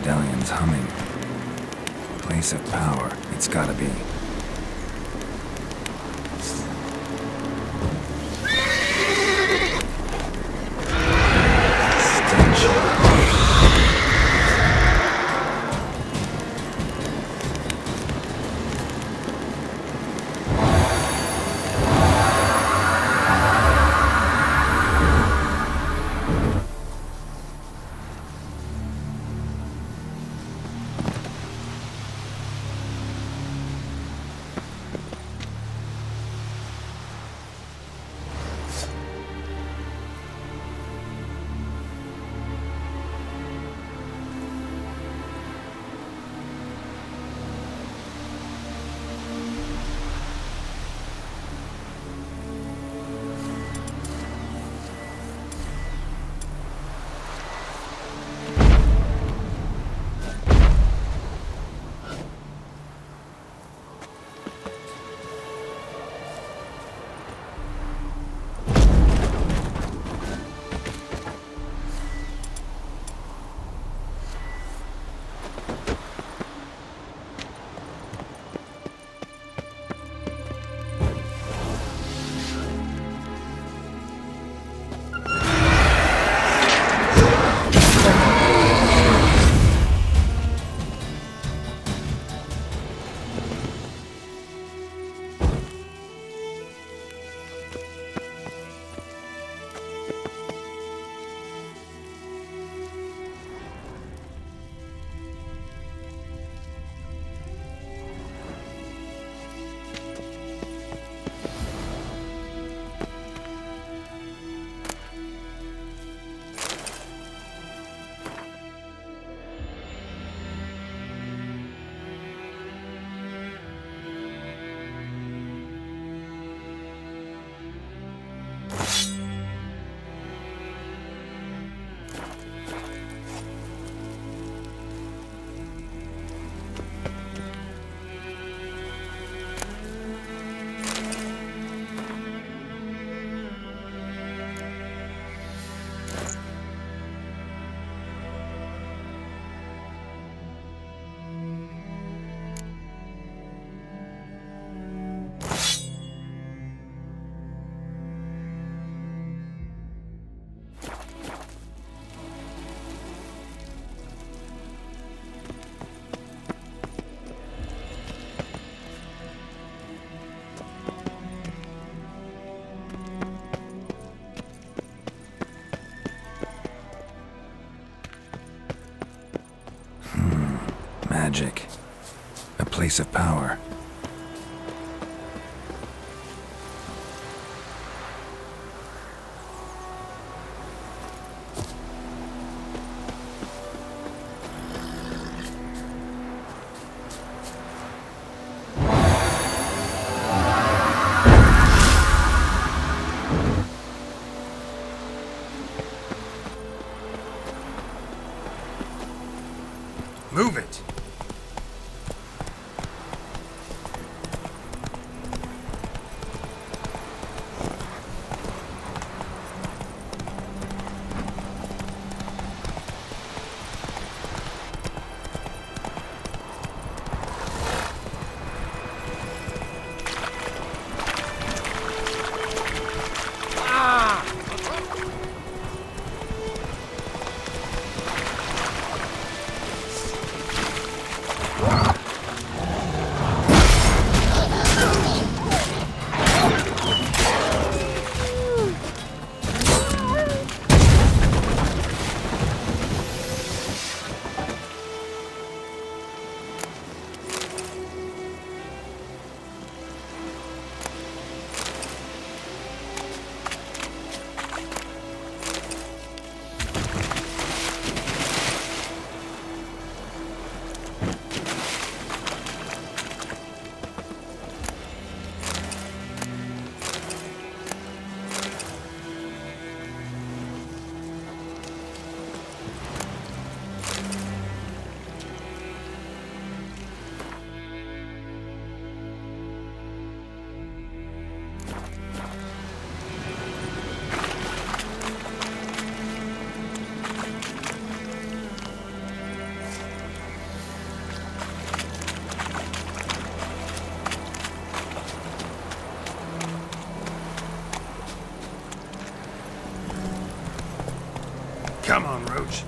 medallion's humming. Place of power, it's gotta be. Magic. A place of power. Move it! Come on, Roach.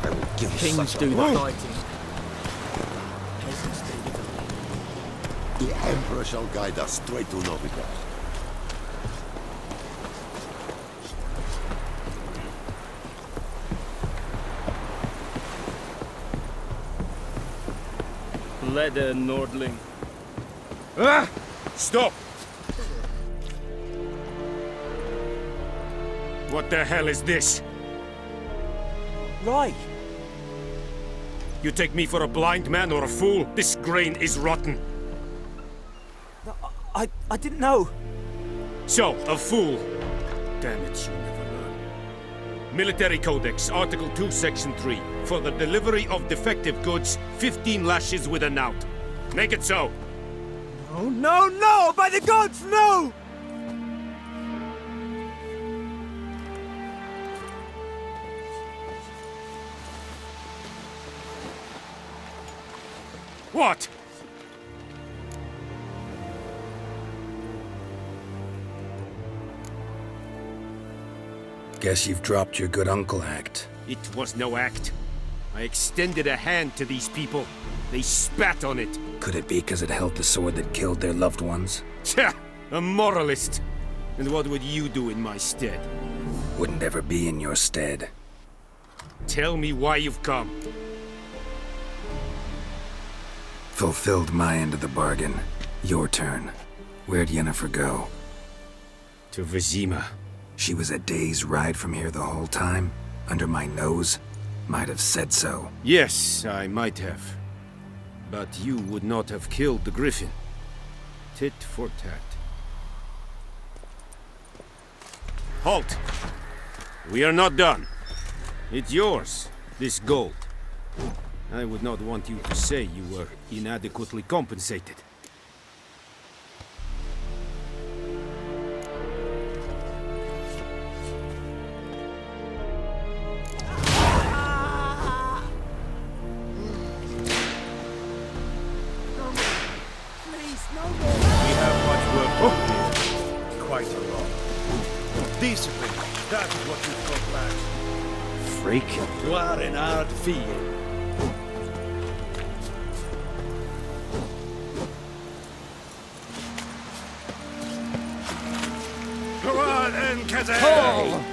I will give you Kings such do a the lash. fighting. Peasants do the The Emperor shall guide us straight to Novigrad. leather, Nordling. Ah! Stop! What the hell is this? Right. You take me for a blind man or a fool? This grain is rotten. No, I didn't know. So, a fool. Damn it, you never learn. Military Codex, Article 2, Section 3. For the delivery of defective goods, 15 lashes with a knout. Make it so. No, no, no! By the gods, no! What? Guess you've dropped your good uncle act. It was no act. I extended a hand to these people. They spat on it. Could it be because it held the sword that killed their loved ones? Tja, a moralist. And what would you do in my stead? Wouldn't ever be in your stead. Tell me why you've come. Fulfilled my end of the bargain. Your turn. Where'd Yennefer go? To Vizima. She was a day's ride from here the whole time? Under my nose? Might have said so. Yes, I might have. But you would not have killed the griffin. Tit for tat. Halt! We are not done. It's yours, this gold. I would not want you to say you were inadequately compensated. We have much work to do here. Quite a lot. Discipline, that is what you call lads. Freak. You are an hard field. Go on, Enkazay!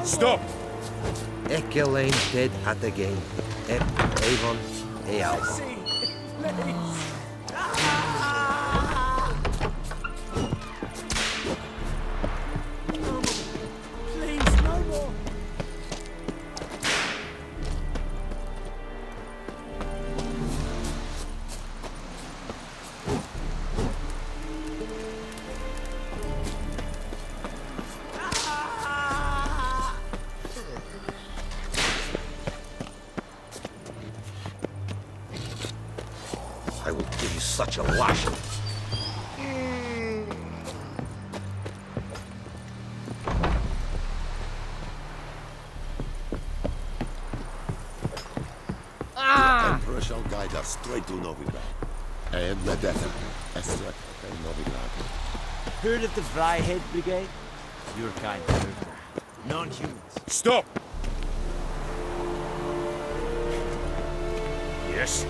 Stop! Ekelain dead at the game. Avon, Eal. Please, no more. I will give you such a lash. The Emperor shall guide us straight to Novigrad. And Medetta, Estra, and Novigrad. Heard of the Vryhead Brigade? Your kind of herb. Non-humans. Stop! Yes?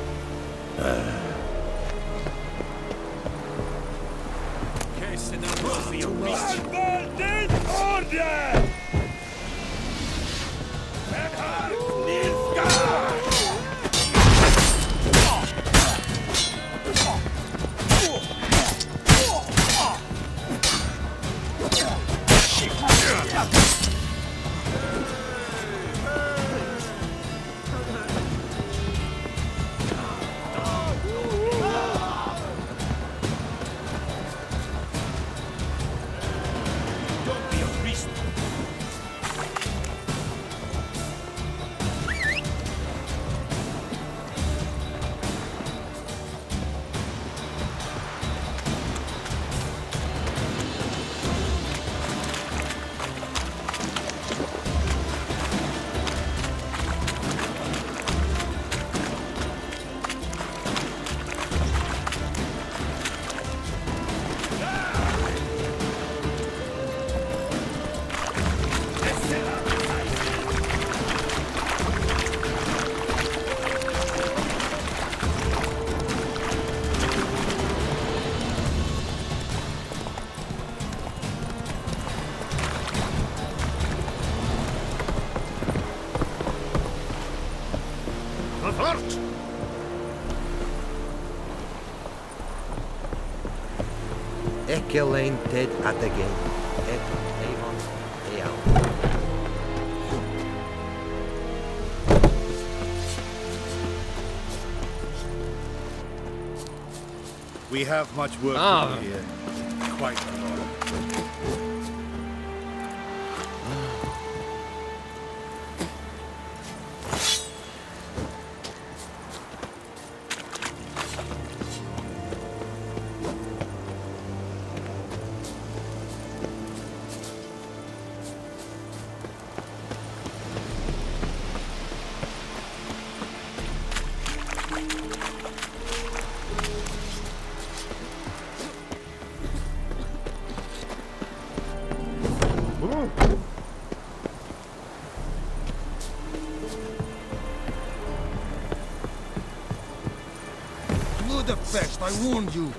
Fort! Ecelain ted atagain, et avon eal. We have much work to do here. Quite a lot. Blood effect, I warned you.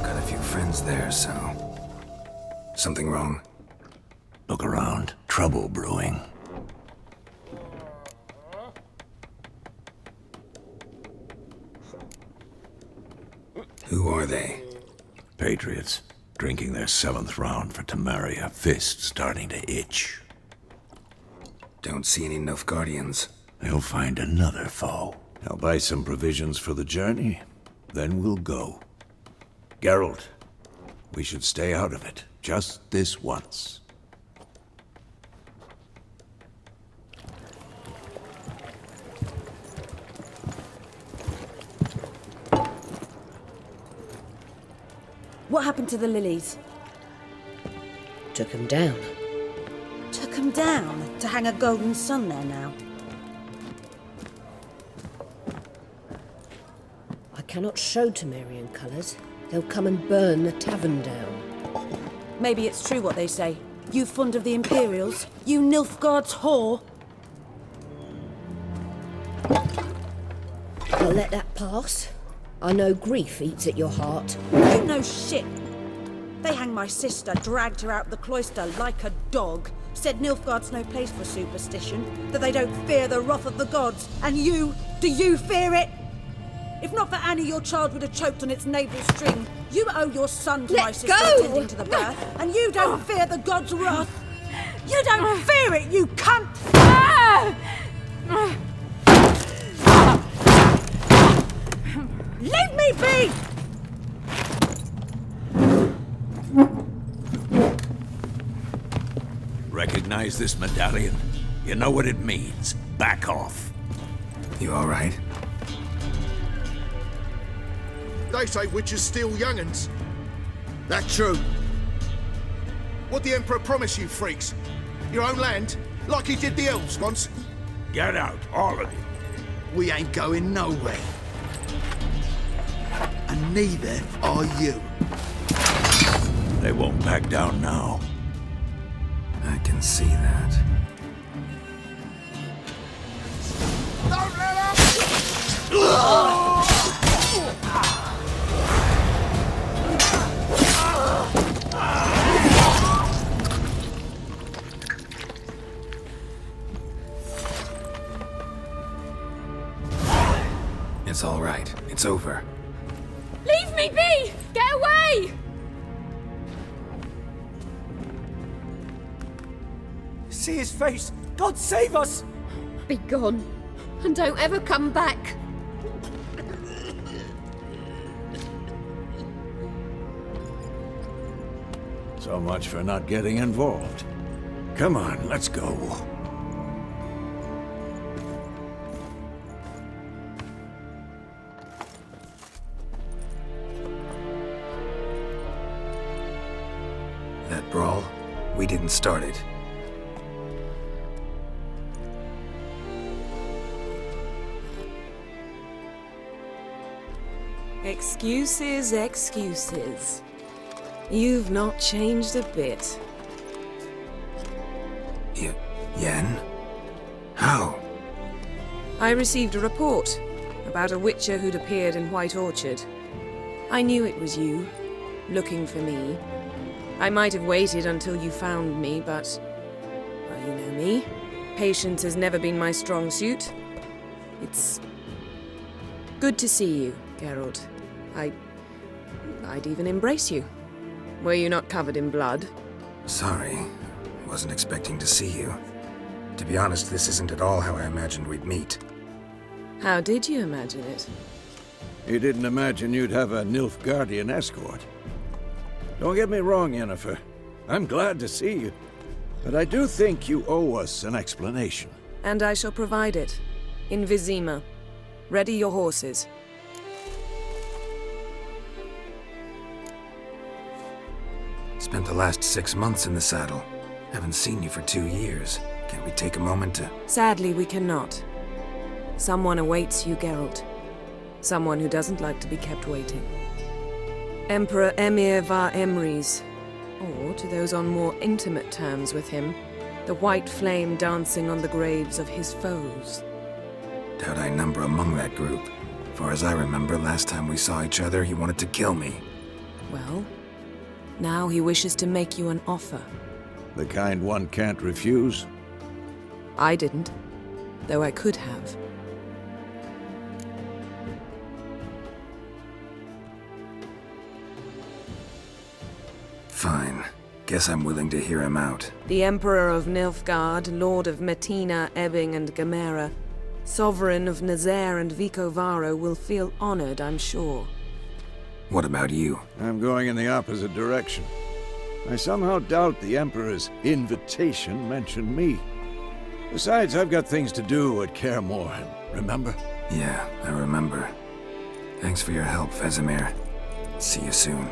Got a few friends there, so... Something wrong? Look around. Trouble brewing. Who are they? Patriots. Drinking their 7th round for Tamaria. Fists starting to itch. Don't see any Nilfgaardians. They'll find another foe. I'll buy some provisions for the journey. Then we'll go. Geralt, we should stay out of it. Just this once. What happened to the lilies? Took him down. Took him down to hang a golden sun there now. I cannot show Temerian colours. They'll come and burn the tavern down. Maybe it's true what they say. You fond of the Imperials? You Nilfgaard's whore? I'll let that pass. I know grief eats at your heart. You know shit. They hanged my sister, dragged her out the cloister like a dog. Said Nilfgaard's no place for superstition, that they don't fear the wrath of the gods. And you, do you fear it? If not for Annie, your child would have choked on its navel string. You owe your son to Let my sister go! attending to the birth, and you don't fear the gods' wrath. You don't fear it, you cunt! Leave me be! Recognize this medallion? You know what it means. Back off. You all right? They say witches steal young'uns. That true? What the Emperor promise you, freaks? Your own land? Like he did the elves once? Get out, all of you. We ain't going nowhere. And neither are you. They won't back down now. I can see that. Don't let up! It's all right. It's over. Leave me be! Get away! See his face! God save us! Be gone, and don't ever come back. So much for not getting involved. Come on, let's go. That brawl, we didn't start it. Excuses, excuses. You've not changed a bit. Yen? How? I received a report about a witcher who'd appeared in White Orchard. I knew it was you, looking for me. I might have waited until you found me, but... well, you know me. Patience has never been my strong suit. It's... good to see you, Geralt. I'd even embrace you. Were you not covered in blood? Sorry. Wasn't expecting to see you. To be honest, this isn't at all how I imagined we'd meet. How did you imagine it? You didn't imagine you'd have a Nilfgaardian escort. Don't get me wrong, Yennefer. I'm glad to see you. But I do think you owe us an explanation. And I shall provide it. In Vizima. Ready your horses. Spent the last 6 months in the saddle. Haven't seen you for 2 years. Can't we take a moment to... Sadly, we cannot. Someone awaits you, Geralt. Someone who doesn't like to be kept waiting. Emperor Emir var Emrys. Or, to those on more intimate terms with him, the white flame dancing on the graves of his foes. Doubt I number among that group. Far as I remember, last time we saw each other, he wanted to kill me. Well, now he wishes to make you an offer. The kind one can't refuse? I didn't, though I could have. Fine. Guess I'm willing to hear him out. The Emperor of Nilfgaard, Lord of Metina, Ebbing and Gamera, Sovereign of Nazaire and Vicovaro will feel honored, I'm sure. What about you? I'm going in the opposite direction. I somehow doubt the Emperor's invitation mentioned me. Besides, I've got things to do at Kaer Morhen, remember? Yeah, I remember. Thanks for your help, Vesemir. See you soon.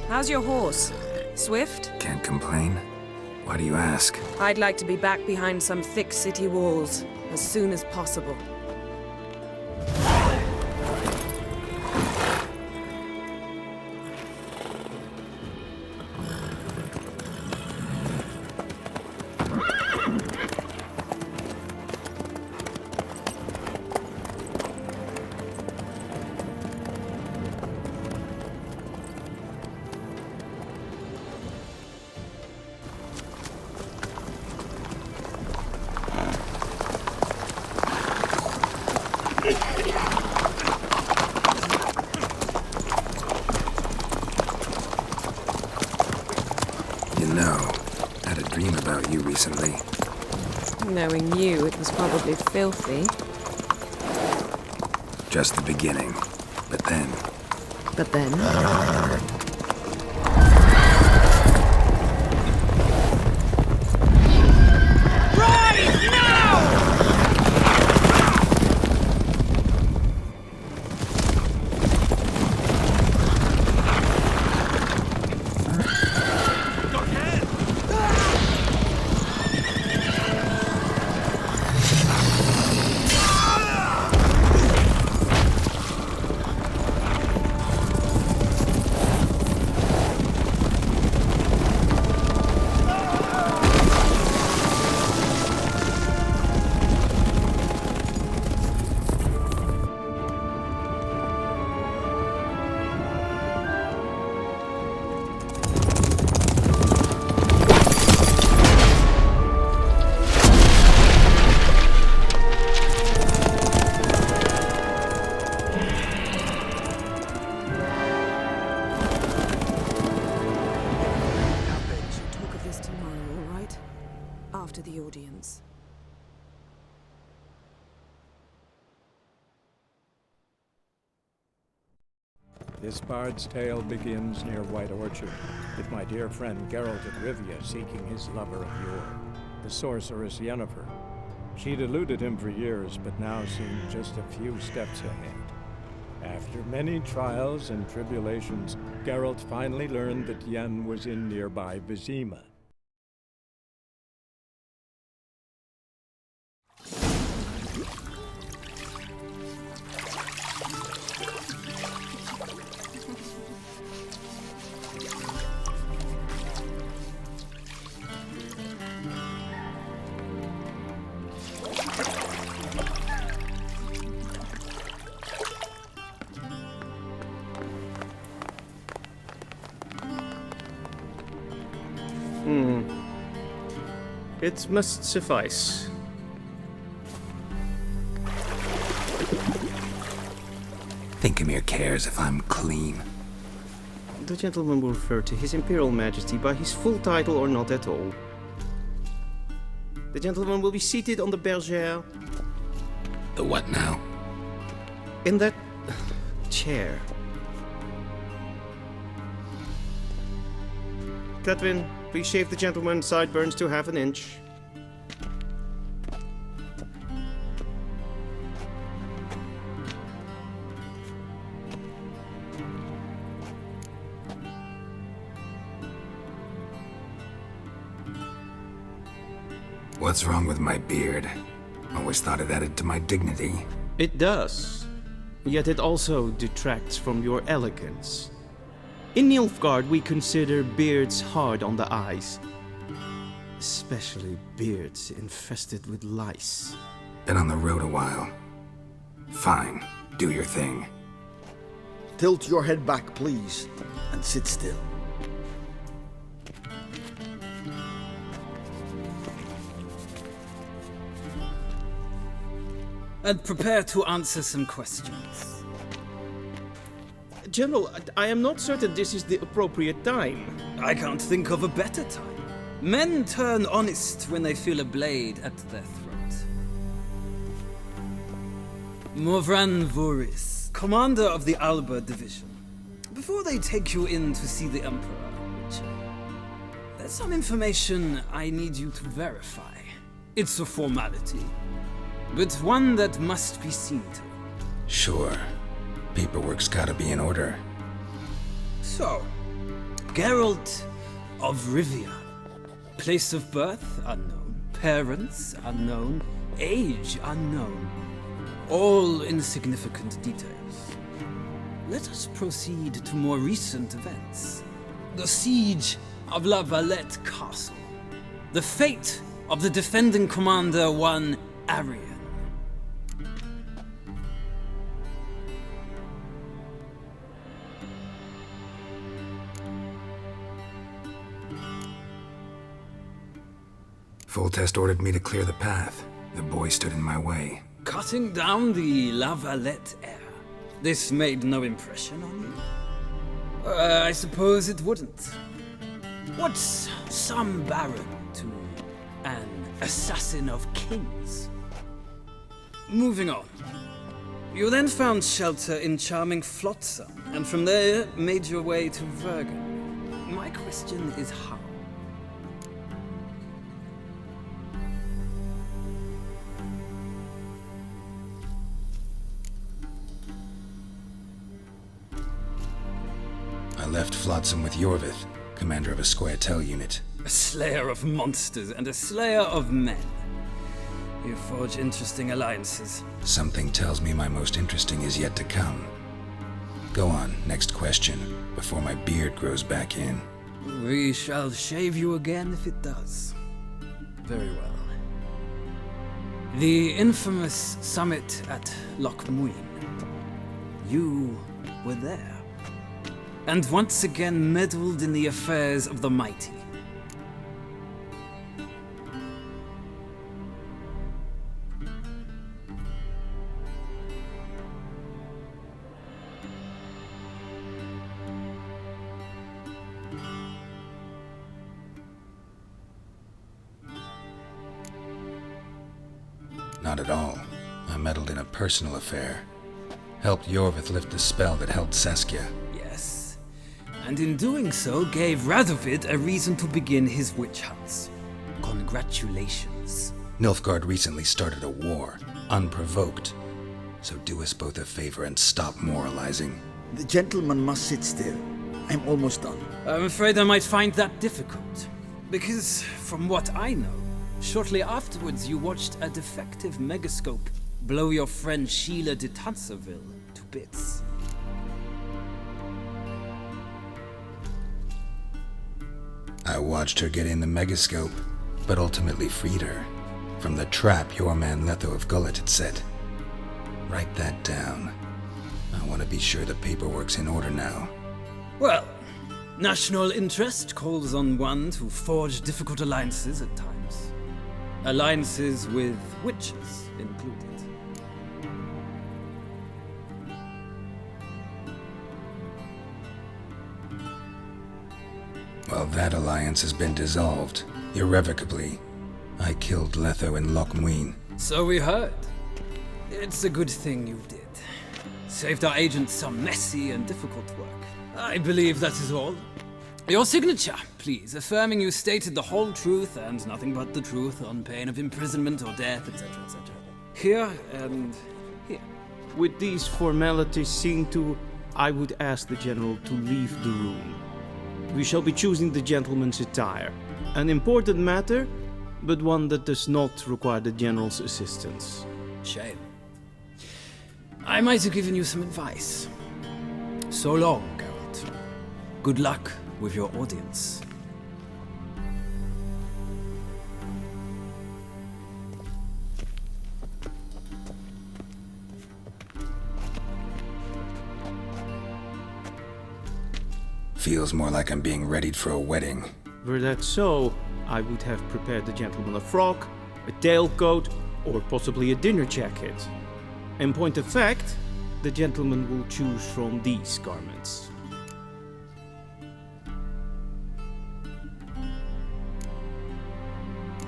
How's your horse? Swift? Can't complain. Why do you ask? I'd like to be back behind some thick city walls as soon as possible. You know, I had a dream about you recently. Knowing you, it was probably filthy. Just the beginning. But then... But then? After the audience. This bard's tale begins near White Orchard, with my dear friend Geralt of Rivia seeking his lover of yore, the sorceress Yennefer. She'd eluded him for years, but now seemed just a few steps ahead. After many trials and tribulations, Geralt finally learned that Yen was in nearby Vizima. It must suffice. Think cares if I'm clean. The gentleman will refer to His Imperial Majesty by his full title or not at all. The gentleman will be seated on the bergère. The what now? In that chair. Cletwin, please shave the gentleman's sideburns to half an inch. What's wrong with my beard? Always thought it added to my dignity. It does. Yet it also detracts from your elegance. In Nilfgaard, we consider beards hard on the eyes. Especially beards infested with lice. Been on the road a while. Fine, do your thing. Tilt your head back, please, and sit still. And prepare to answer some questions. General, I am not certain this is the appropriate time. I can't think of a better time. Men turn honest when they feel a blade at their throat. Morvran Voris, commander of the Alba Division. Before they take you in to see the Emperor, there's some information I need you to verify. It's a formality, but one that must be seen to. Sure. Paperwork's gotta be in order. So, Geralt of Rivia. Place of birth unknown, parents unknown, age unknown. All insignificant details. Let us proceed to more recent events. The siege of La Valette Castle. The fate of the defending commander, one Arian. Foltest ordered me to clear the path. The boy stood in my way. Cutting down the La Valette heir. This made no impression on you? I suppose it wouldn't. What's some baron to an assassin of kings? Moving on. You then found shelter in charming Flotsam, and from there made your way to Vergen. My question is how? I left Flotsam with Yorvith, commander of a Squaretel unit. A slayer of monsters and a slayer of men. You forge interesting alliances. Something tells me my most interesting is yet to come. Go on, next question, before my beard grows back in. We shall shave you again if it does. Very well. The infamous summit at Loch Muin. You were there. And once again meddled in the affairs of the mighty. Not at all. I meddled in a personal affair. Helped Yorvith lift the spell that held Saskia. Yes. And in doing so, gave Radovid a reason to begin his witch hunts. Congratulations. Nilfgaard recently started a war, unprovoked. So do us both a favor and stop moralizing. The gentleman must sit still. I'm almost done. I'm afraid I might find that difficult. Because, from what I know, shortly afterwards you watched a defective megascope blow your friend Sheila de Tanserville to bits. I watched her get in the megascope, but ultimately freed her from the trap your man Letho of Gullet had set. Write that down. I want to be sure the paperwork's in order now. Well, national interest calls on one to forge difficult alliances at times. Alliances with witches included. Well, that alliance has been dissolved, irrevocably. I killed Letho in Loch Muin. So we heard. It's a good thing you did. Saved our agent some messy and difficult work. I believe that is all. Your signature, please, affirming you stated the whole truth and nothing but the truth on pain of imprisonment or death, etc., etc. Here and here. With these formalities seen to, I would ask the general to leave the room. We shall be choosing the gentleman's attire. An important matter, but one that does not require the general's assistance. Shame. I might have given you some advice. So long, Geralt. Good luck with your audience. Feels more like I'm being readied for a wedding. Were that so, I would have prepared the gentleman a frock, a tailcoat, or possibly a dinner jacket. In point of fact, the gentleman will choose from these garments.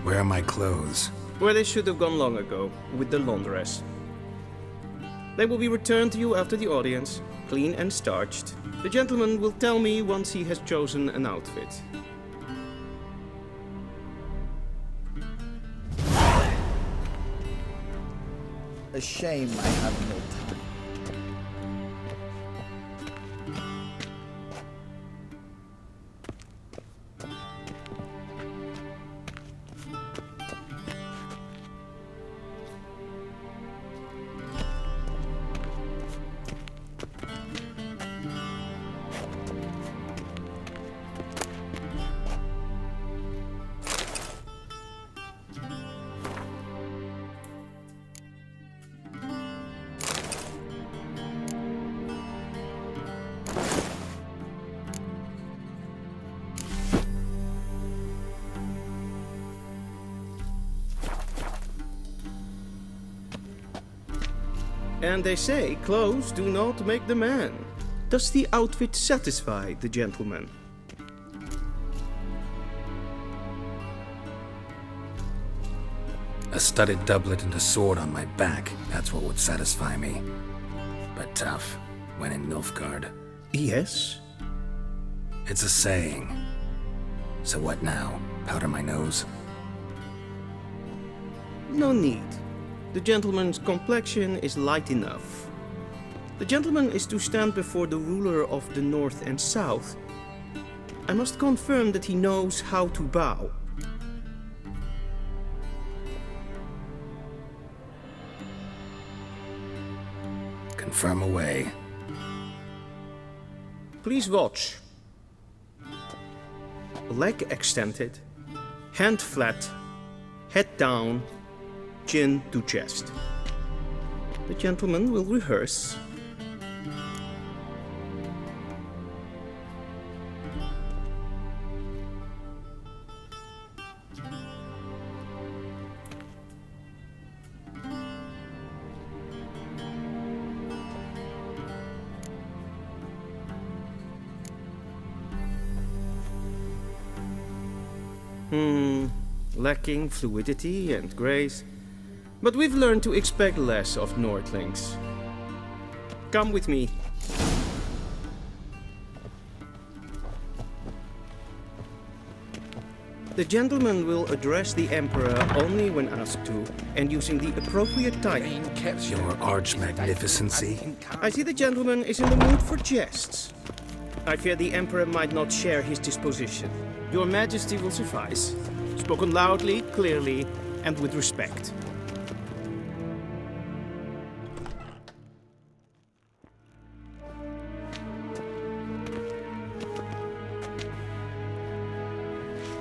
Where are my clothes? Where they should have gone long ago, with the laundress. They will be returned to you after the audience, clean and starched. The gentleman will tell me once he has chosen an outfit. A shame I have no time. And they say clothes do not make the man. Does the outfit satisfy the gentleman? A studded doublet and a sword on my back, that's what would satisfy me. But tough, when in Nilfgaard. Yes? It's a saying. So what now? Powder my nose? No need. The gentleman's complexion is light enough. The gentleman is to stand before the ruler of the North and South. I must confirm that he knows how to bow. Confirm away. Please watch. Leg extended, hand flat, head down, chin to chest. The gentleman will rehearse. Lacking fluidity and grace, but we've learned to expect less of Nordlings. Come with me. The gentleman will address the Emperor only when asked to, and using the appropriate title. Your Arch-Magnificency? I see the gentleman is in the mood for jests. I fear the Emperor might not share his disposition. Your Majesty will suffice. Spoken loudly, clearly, and with respect.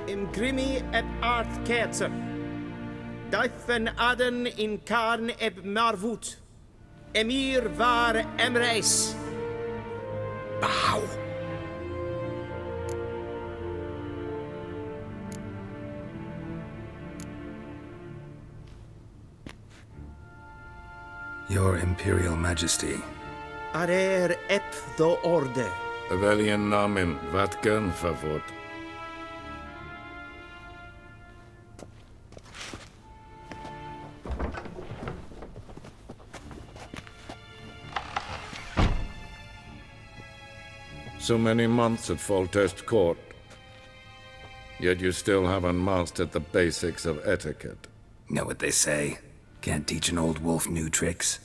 Imgrimi et art ketzer. Daifen aden in karn eb marvut. Emir var emreis. Bow. Your Imperial Majesty. Arer ep do orde. Weljen namen, wat kan favort? So many months at Foltest Court, yet you still haven't mastered the basics of etiquette. Know what they say? Can't teach an old wolf new tricks.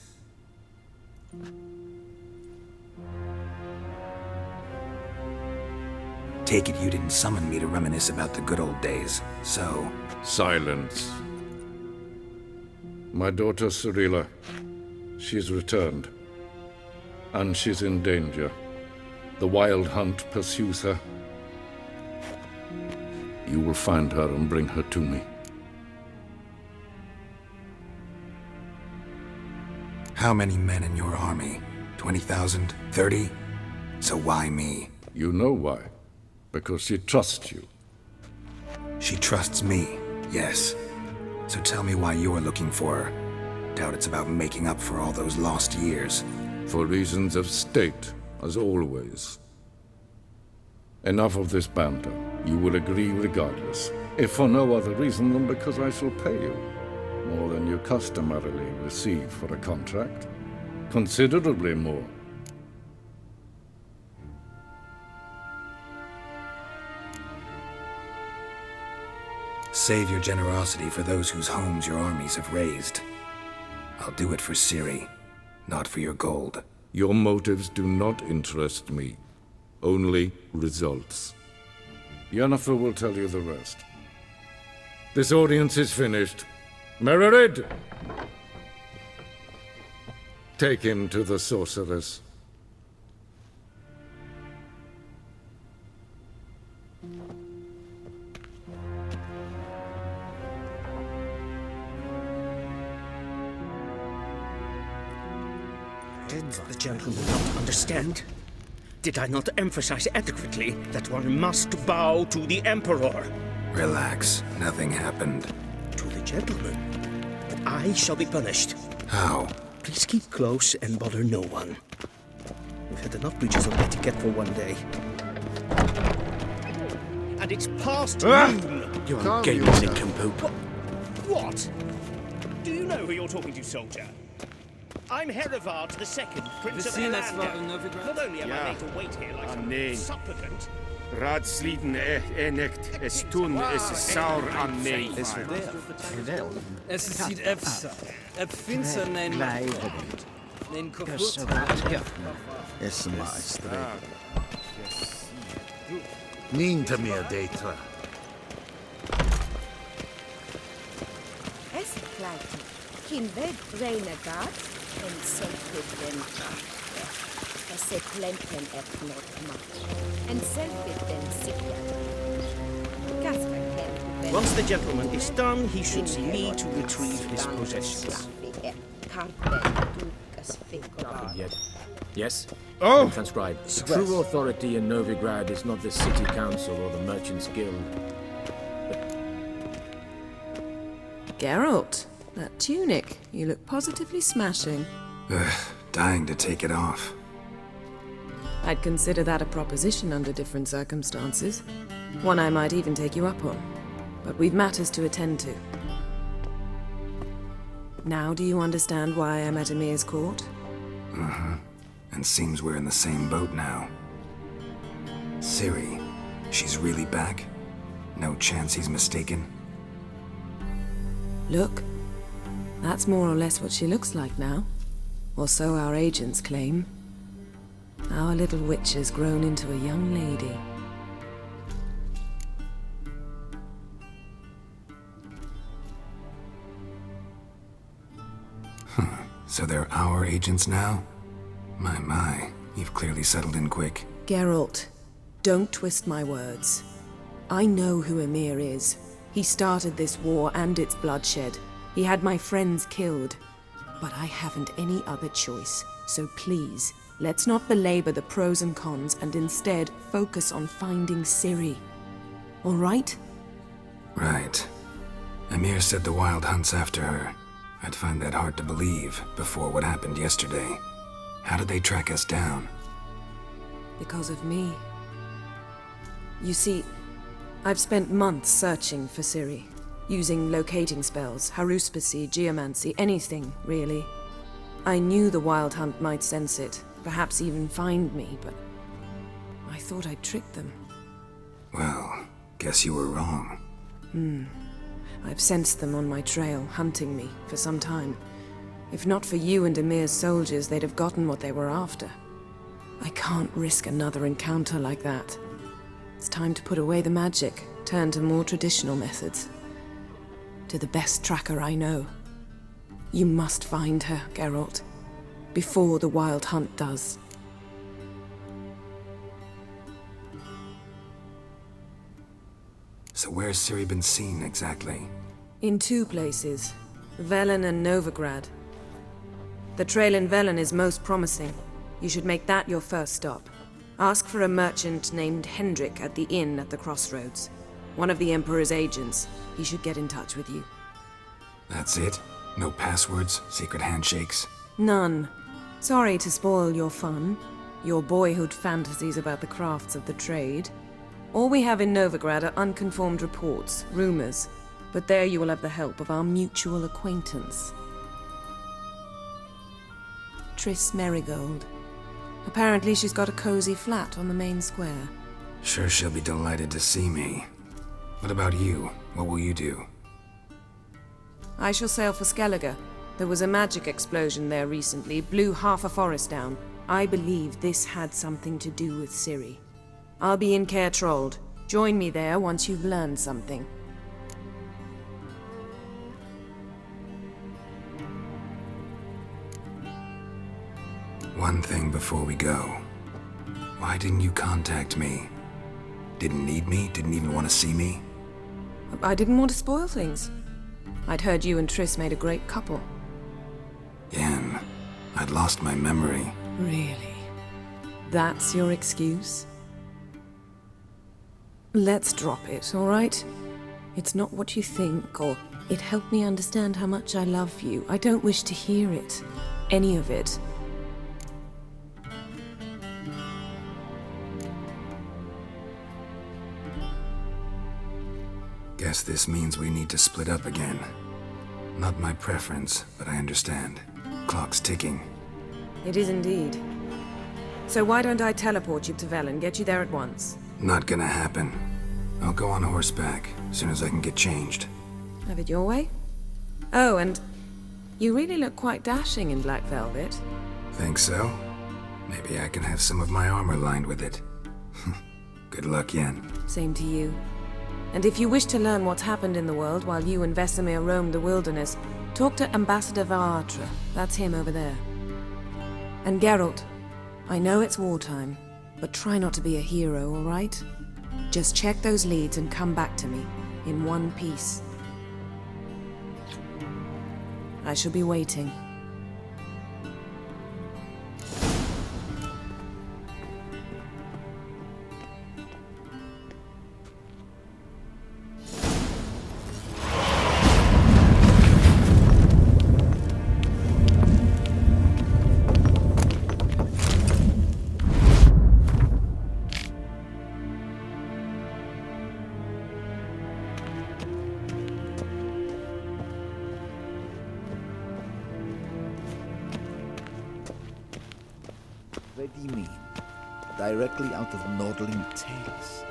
Take it you didn't summon me to reminisce about the good old days, so... Silence. My daughter Cirilla, she's returned. And she's in danger. The Wild Hunt pursues her. You will find her and bring her to me. How many men in your army? 20,000? 30? So why me? You know why. Because she trusts you. She trusts me, yes. So tell me why you're looking for her. Doubt it's about making up for all those lost years. For reasons of state, as always. Enough of this banter. You will agree regardless. If for no other reason than because I shall pay you. More than you customarily receive for a contract. Considerably more. Save your generosity for those whose homes your armies have razed. I'll do it for Ciri, not for your gold. Your motives do not interest me. Only results. Yennefer will tell you the rest. This audience is finished. Mererid! Take him to the sorceress. Did the gentleman not understand? Did I not emphasize adequately that one must bow to the Emperor? Relax, nothing happened. To the gentleman. But I shall be punished. How? Please keep close and bother no one. We've had enough breaches of etiquette for one day. And it's past noon. You're a gay nincompoop. What? Do you know who you're talking to, soldier? I'm Herivard II, Prince of Elander. Not only am I made to wait here like some supplicant... Raadsleden echt es tun es saur an mij. Es ziet efsa. Finster nein nein kaput. Es maestre. Niente meer detra. Es kleid. Kin weg renegat en self-within. Se plempen et not much. And self-within sikya. Once the gentleman is done, he should see me to retrieve his possessions. Yes? Oh! Transcribe. True authority in Novigrad is not the city council or the merchants guild. Geralt, that tunic. You look positively smashing. Dying to take it off. I'd consider that a proposition under different circumstances. One I might even take you up on. But we've matters to attend to. Now do you understand why I'm at Emir's court? Uh-huh. And seems we're in the same boat now. Ciri, she's really back? No chance he's mistaken? Look, that's more or less what she looks like now. Or so our agents claim. Our little witch has grown into a young lady. So they're our agents now? My, you've clearly settled in quick. Geralt, don't twist my words. I know who Emir is. He started this war and its bloodshed. He had my friends killed. But I haven't any other choice. So please, let's not belabor the pros and cons and instead focus on finding Ciri. All right? Right. Emir said the Wild Hunt's after her. I'd find that hard to believe before what happened yesterday. How did they track us down? Because of me. You see, I've spent months searching for Ciri, using locating spells, haruspicy, geomancy, anything, really. I knew the Wild Hunt might sense it, perhaps even find me, but I thought I'd tricked them. Well, guess you were wrong. I've sensed them on my trail, hunting me, for some time. If not for you and Emir's soldiers, they'd have gotten what they were after. I can't risk another encounter like that. It's time to put away the magic, turn to more traditional methods. To the best tracker I know. You must find her, Geralt, before the Wild Hunt does. So where's Ciri been seen exactly? In two places, Velen and Novigrad. The trail in Velen is most promising. You should make that your first stop. Ask for a merchant named Hendrik at the inn at the crossroads. One of the Emperor's agents. He should get in touch with you. That's it? No passwords, secret handshakes? None. Sorry to spoil your fun, your boyhood fantasies about the crafts of the trade. All we have in Novigrad are unconfirmed reports, rumors. But there you will have the help of our mutual acquaintance. Triss Merigold. Apparently she's got a cozy flat on the main square. Sure she'll be delighted to see me. What about you? What will you do? I shall sail for Skellige. There was a magic explosion there recently, blew half a forest down. I believe this had something to do with Ciri. I'll be in Caer Trold. Join me there once you've learned something. One thing before we go. Why didn't you contact me? Didn't need me? Didn't even want to see me? I didn't want to spoil things. I'd heard you and Triss made a great couple. Yen, I'd lost my memory. Really? That's your excuse? Let's drop it, all right? It's not what you think, or it helped me understand how much I love you. I don't wish to hear it. any of it. Guess this means we need to split up again. Not my preference, but I understand. Clock's ticking. It is indeed. So why don't I teleport you to Vel and get you there at once? Not gonna happen. I'll go on horseback, as soon as I can get changed. Have it your way? Oh, and you really look quite dashing in black velvet. Think so? Maybe I can have some of my armor lined with it. Good luck, Yen. Same to you. And if you wish to learn what's happened in the world while you and Vesemir roamed the wilderness, talk to Ambassador Varatra. That's him over there. And Geralt, I know it's wartime, but try not to be a hero, all right? Just check those leads and come back to me, in one piece. I shall be waiting. What do you mean? Directly out of Nordling tales.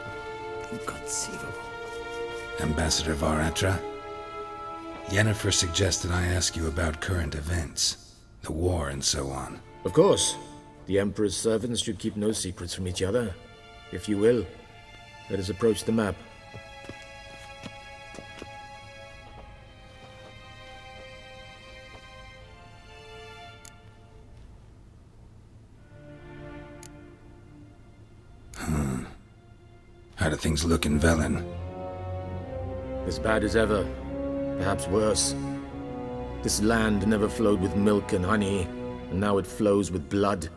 Inconceivable. Ambassador Varatra? Yennefer suggested I ask you about current events, the war and so on. Of course. The Emperor's servants should keep no secrets from each other. If you will, let us approach the map. How do things look in Velen? As bad as ever. Perhaps worse. This land never flowed with milk and honey, and now it flows with blood.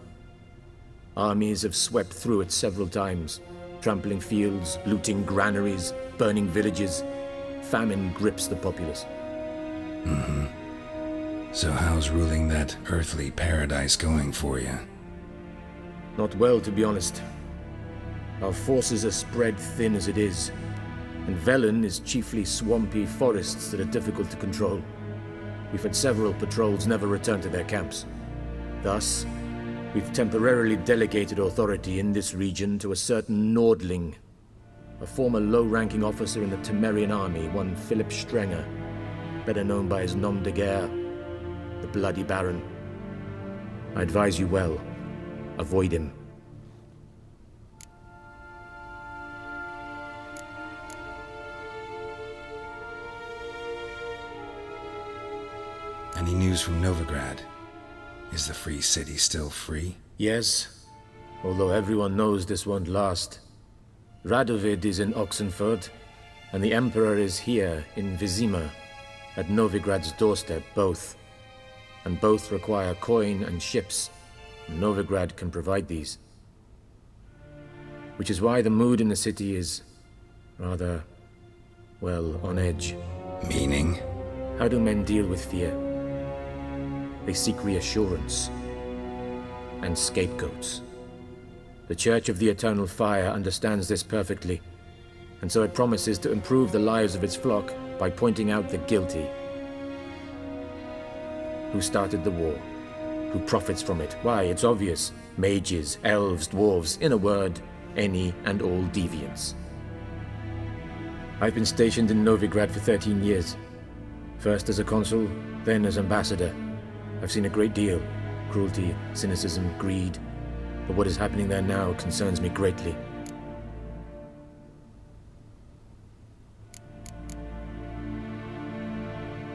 Armies have swept through it several times, trampling fields, looting granaries, burning villages. Famine grips the populace. So how's ruling that earthly paradise going for you? Not well, to be honest. Our forces are spread thin as it is, and Velen is chiefly swampy forests that are difficult to control. We've had several patrols never return to their camps. Thus, we've temporarily delegated authority in this region to a certain Nordling, a former low-ranking officer in the Temerian army, one Philip Strenger, better known by his nom de guerre, the Bloody Baron. I advise you well. Avoid him. Any news from Novigrad? Is the free city still free? Yes, although everyone knows this won't last. Radovid is in Oxenford, and the Emperor is here in Vizima, at Novigrad's doorstep, both. And both require coin and ships. Novigrad can provide these. Which is why the mood in the city is rather, well, on edge. Meaning? How do men deal with fear? They seek reassurance and scapegoats. The Church of the Eternal Fire understands this perfectly, and so it promises to improve the lives of its flock by pointing out the guilty. Who started the war? Who profits from it? Why, it's obvious. Mages, elves, dwarves, in a word, any and all deviants. I've been stationed in Novigrad for 13 years. First as a consul, then as ambassador. I've seen a great deal. Cruelty, cynicism, greed. But what is happening there now concerns me greatly.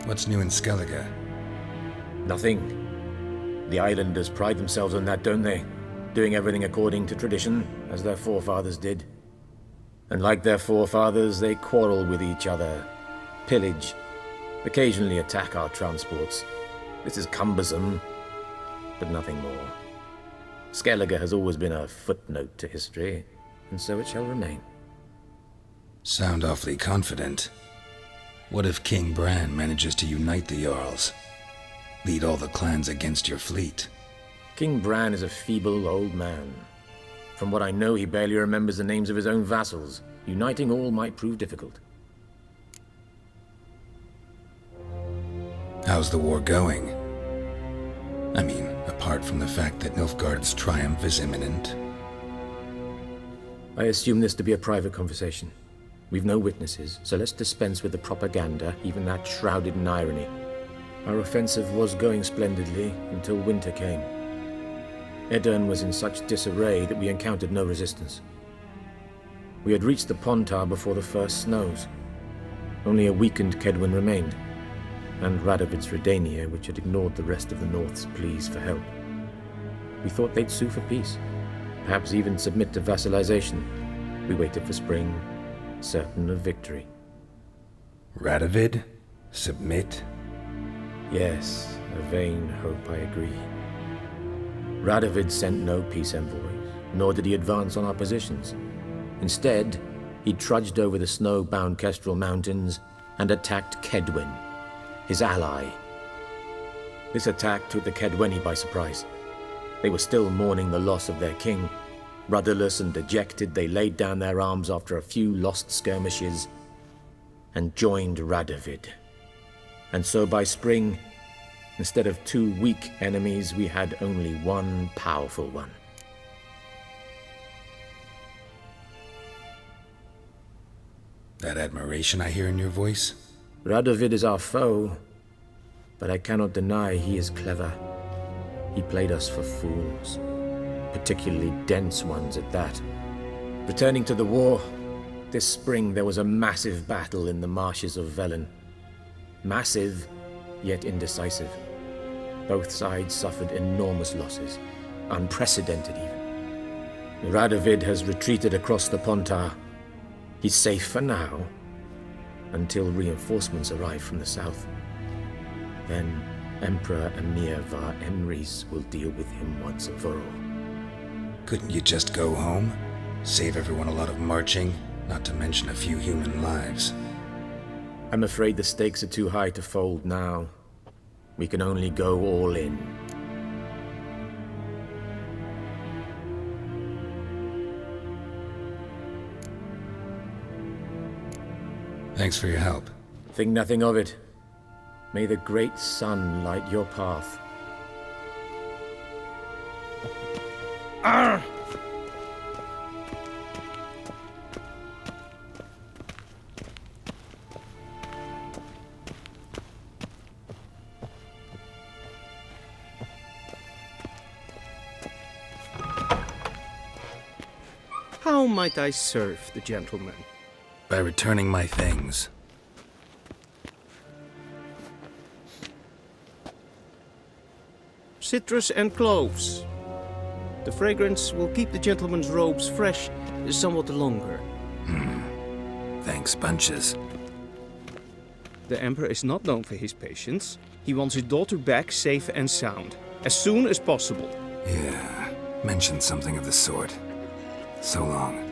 What's new in Skellige? Nothing. The islanders pride themselves on that, don't they? Doing everything according to tradition, as their forefathers did. And like their forefathers, they quarrel with each other, pillage, occasionally attack our transports. This is cumbersome, but nothing more. Skellige has always been a footnote to history, and so it shall remain. Sound awfully confident. What if King Bran manages to unite the Jarls? Lead all the clans against your fleet. King Bran is a feeble old man. From what I know, he barely remembers the names of his own vassals. Uniting all might prove difficult. How's the war going? I mean, apart from the fact that Nilfgaard's triumph is imminent. I assume this to be a private conversation. We've no witnesses, so let's dispense with the propaganda, even that shrouded in irony. Our offensive was going splendidly until winter came. Edirn was in such disarray that we encountered no resistance. We had reached the Pontar before the first snows. Only a weakened Kedwin remained, and Radovid's Redania, which had ignored the rest of the North's pleas for help. We thought they'd sue for peace, perhaps even submit to vassalization. We waited for spring, certain of victory. Radovid? Submit? Yes, a vain hope, I agree. Radovid sent no peace envoys, nor did he advance on our positions. Instead, he trudged over the snow-bound Kestrel Mountains and attacked Kedwen, his ally. This attack took the Kedweni by surprise. They were still mourning the loss of their king. Rudderless and dejected, they laid down their arms after a few lost skirmishes and joined Radovid. And so by spring, instead of 2 weak enemies, we had only one powerful one. That admiration I hear in your voice? Radovid is our foe, but I cannot deny he is clever. He played us for fools, particularly dense ones at that. Returning to the war, this spring there was a massive battle in the marshes of Velen. Massive, yet indecisive. Both sides suffered enormous losses, unprecedented even. Radovid has retreated across the Pontar. He's safe for now, until reinforcements arrive from the south. Then Emperor Emir var Emrys will deal with him once and for all. Couldn't you just go home? Save everyone a lot of marching, not to mention a few human lives. I'm afraid the stakes are too high to fold now. We can only go all in. Thanks for your help. Think nothing of it. May the great sun light your path. Arr! How might I serve the gentleman? By returning my things. Citrus and cloves. The fragrance will keep the gentleman's robes fresh somewhat longer. Thanks, bunches. The Emperor is not known for his patience. He wants his daughter back safe and sound, as soon as possible. Yeah, mentioned something of the sort. So long.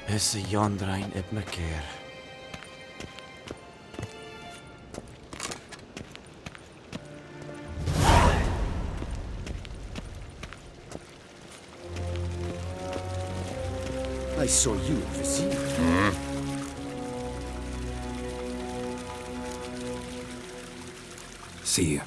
Is a Jondrain ib me keer. I saw you at the sea. See you.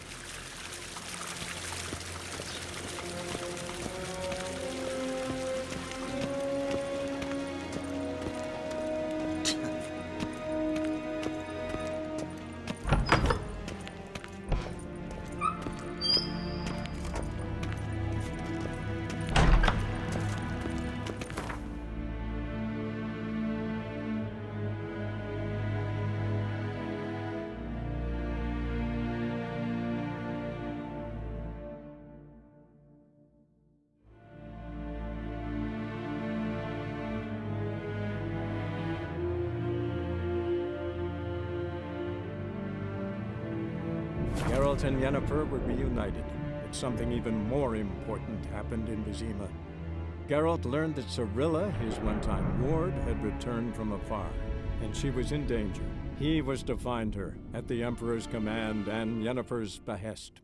Geralt and Yennefer were reunited, but something even more important happened in Vizima. Geralt learned that Cirilla, his one-time ward, had returned from afar, and she was in danger. He was to find her, at the Emperor's command and Yennefer's behest.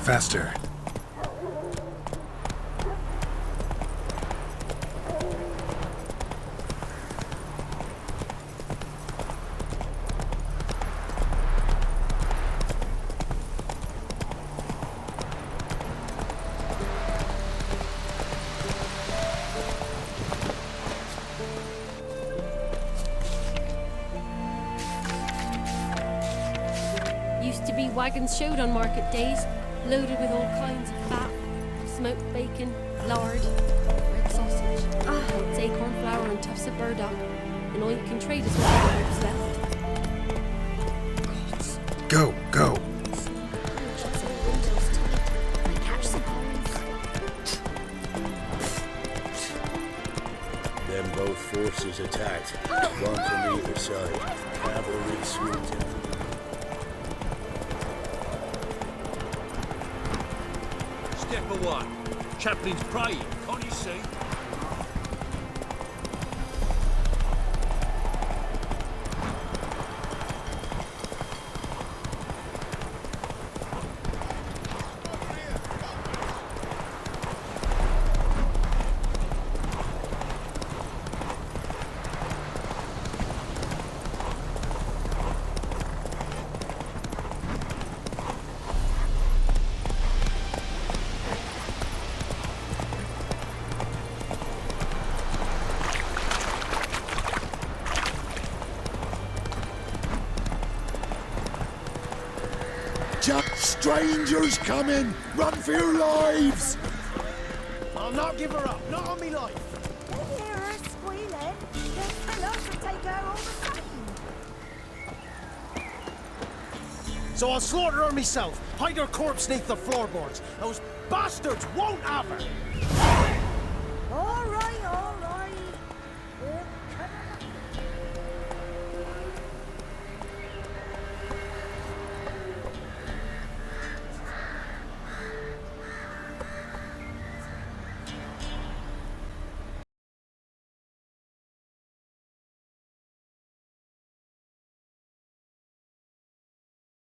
Faster. Used to be wagons showed on market days, loaded with all kinds of fat, smoked bacon, lard, red sausage, oats, acorn flour and tufts of burdock, and all you can trade is what herbs left. Go, go. Then both forces attacked, one from either side. Cavalry swooped in. Step away. Chaplain's praying, can't you see? Strangers coming! Run for your lives! I'll not give her up, not on me life. You hear her squealing? There's fellows will take her all the same. So I'll slaughter her myself, hide her corpse neath the floorboards. Those bastards won't have her!